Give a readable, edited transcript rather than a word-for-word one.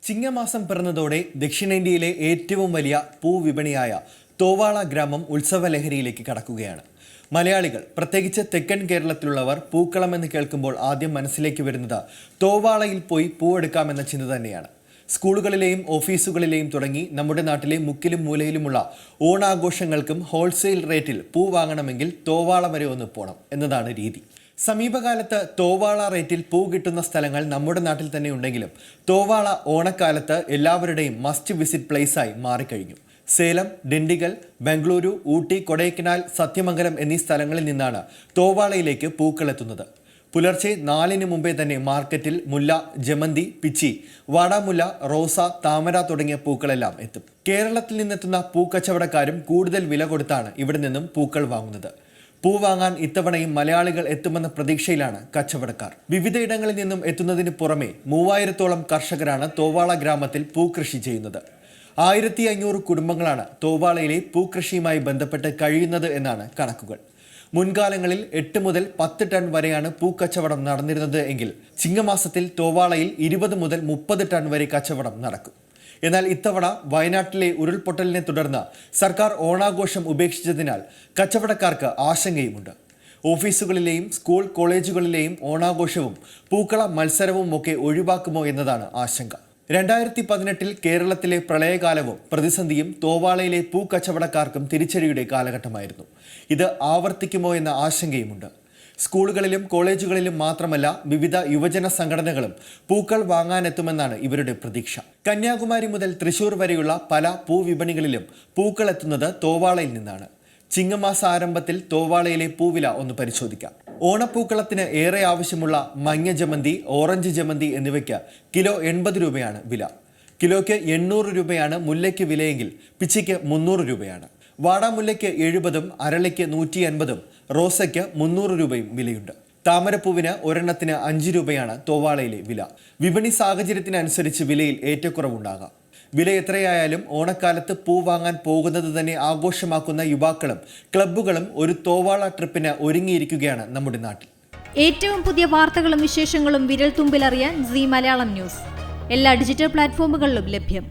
ചിങ്ങമാസം പിറന്നതോടെ ദക്ഷിണേന്ത്യയിലെ ഏറ്റവും വലിയ പൂവിപണിയായ തോവാള ഗ്രാമം ഉത്സവലഹരിയിലേക്ക് കടക്കുകയാണ്. മലയാളികൾ, പ്രത്യേകിച്ച് തെക്കൻ കേരളത്തിലുള്ളവർ പൂക്കളം എന്ന് കേൾക്കുമ്പോൾ ആദ്യം മനസ്സിലേക്ക് വരുന്നത് തോവാളയിൽ പോയി പൂവെടുക്കാമെന്ന ചിന്ത തന്നെയാണ്. സ്കൂളുകളിലെയും ഓഫീസുകളിലെയും തുടങ്ങി നമ്മുടെ നാട്ടിലെ മുക്കിലും മൂലയിലുമുള്ള ഓണാഘോഷങ്ങൾക്കും ഹോൾസെയിൽ റേറ്റിൽ പൂ വാങ്ങണമെങ്കിൽ തോവാള വരെ ഒന്ന് പോകണം എന്നതാണ് രീതി. സമീപകാലത്ത് തോവാള റേറ്റിൽ പൂ കിട്ടുന്ന സ്ഥലങ്ങൾ നമ്മുടെ നാട്ടിൽ തന്നെ ഉണ്ടെങ്കിലും തോവാള ഓണക്കാലത്ത് എല്ലാവരുടെയും മസ്റ്റ് വിസിറ്റ് പ്ലേസായി മാറിക്കഴിഞ്ഞു. സേലം, ഡിണ്ടിഗൽ, ബംഗളൂരു, ഊട്ടി, കൊടൈക്കനാൽ, സത്യമംഗലം എന്നീ സ്ഥലങ്ങളിൽ നിന്നാണ് തോവാളയിലേക്ക് പൂക്കളെത്തുന്നത്. പുലർച്ചെ 4 മുമ്പേ തന്നെ മാർക്കറ്റിൽ മുല്ല, ജമന്തി, പിച്ചി, വാടാമുല്ല, റോസ, താമര തുടങ്ങിയ പൂക്കളെല്ലാം എത്തും. കേരളത്തിൽ നിന്നെത്തുന്ന പൂക്കച്ചവടക്കാരും കൂടുതൽ വില കൊടുത്താണ് ഇവിടെ നിന്നും പൂക്കൾ വാങ്ങുന്നത്. പൂ വാങ്ങാൻ ഇത്തവണയും മലയാളികൾ എത്തുമെന്ന പ്രതീക്ഷയിലാണ് കച്ചവടക്കാർ. വിവിധയിടങ്ങളിൽ നിന്നും എത്തുന്നതിന് പുറമെ 3000-ഓളം കർഷകരാണ് തോവാള ഗ്രാമത്തിൽ പൂക്കൃഷി ചെയ്യുന്നത്. 1500 കുടുംബങ്ങളാണ് തോവാളയിലെ പൂക്കൃഷിയുമായി ബന്ധപ്പെട്ട് കഴിയുന്നത് എന്നാണ് കണക്കുകൾ. മുൻകാലങ്ങളിൽ 8 മുതൽ 10 ടൺ വരെയാണ് പൂക്കച്ചവടം നടന്നിരുന്നത് എങ്കിൽ ചിങ്ങമാസത്തിൽ തോവാളയിൽ 20 മുതൽ 30 ടൺ വരെ കച്ചവടം നടക്കും. എന്നാൽ ഇത്തവണ വയനാട്ടിലെ ഉരുൾപൊട്ടലിനെ തുടർന്ന് സർക്കാർ ഓണാഘോഷം ഉപേക്ഷിച്ചതിനാൽ കച്ചവടക്കാർക്ക് ആശങ്കയുമുണ്ട്. ഓഫീസുകളിലെയും സ്കൂൾ കോളേജുകളിലെയും ഓണാഘോഷവും പൂക്കള മത്സരവും ഒക്കെ ഒഴിവാക്കുമോ എന്നതാണ് ആശങ്ക. 2018-ൽ കേരളത്തിലെ പ്രളയകാലവും പ്രതിസന്ധിയും തോവാളയിലെ പൂക്കച്ചവടക്കാർക്കും തിരിച്ചടിയുടെ കാലഘട്ടമായിരുന്നു. ഇത് ആവർത്തിക്കുമോ എന്ന ആശങ്കയുമുണ്ട്. സ്കൂളുകളിലും കോളേജുകളിലും മാത്രമല്ല, വിവിധ യുവജന സംഘടനകളും പൂക്കൾ വാങ്ങാനെത്തുമെന്നാണ് ഇവരുടെ പ്രതീക്ഷ. കന്യാകുമാരി മുതൽ തൃശൂർ വരെയുള്ള പല പൂവിപണികളിലും പൂക്കൾ എത്തുന്നത് തോവാളയിൽ നിന്നാണ്. ചിങ്ങമാസ ആരംഭത്തിൽ തോവാളയിലെ പൂവില ഒന്ന് പരിശോധിക്കാം. ഓണപ്പൂക്കളത്തിന് ഏറെ ആവശ്യമുള്ള മഞ്ഞ ജമന്തി, ഓറഞ്ച് ജമന്തി എന്നിവയ്ക്ക് കിലോ 80 രൂപയാണ് വില. കിലോയ്ക്ക് 800 രൂപയാണ് മുല്ലയ്ക്ക് വിലയെങ്കിൽ പിച്ചിക്ക് 300 രൂപയാണ്. വാടാമുല്ലയ്ക്ക് 70-ഉം അരളിക്ക് 150-ഉം റോസയ്ക്ക് 300 രൂപയും വിലയുണ്ട്. താമരപ്പൂവിന് ഒരെണ്ണത്തിന് 5 രൂപയാണ് തോവാളയിലെ വില. വിപണി സാഹചര്യത്തിനനുസരിച്ച് വിലയിൽ ഏറ്റക്കുറവുണ്ടാകാം. വില എത്രയായാലും ഓണക്കാലത്ത് പൂ വാങ്ങാൻ പോകുന്നത് തന്നെ ആഘോഷമാക്കുന്ന യുവാക്കളും ക്ലബ്ബുകളും ഒരു തോവാള ട്രിപ്പിന് ഒരുങ്ങിയിരിക്കുകയാണ് നമ്മുടെ നാട്ടിൽ. ഏറ്റവും പുതിയ വാർത്തകളും വിശേഷങ്ങളും വിരൽ തുമ്പിലറിയാൻ സീ മലയാളം ന്യൂസ് എല്ലാ ഡിജിറ്റൽ പ്ലാറ്റ്ഫോമുകളിലും ലഭ്യം.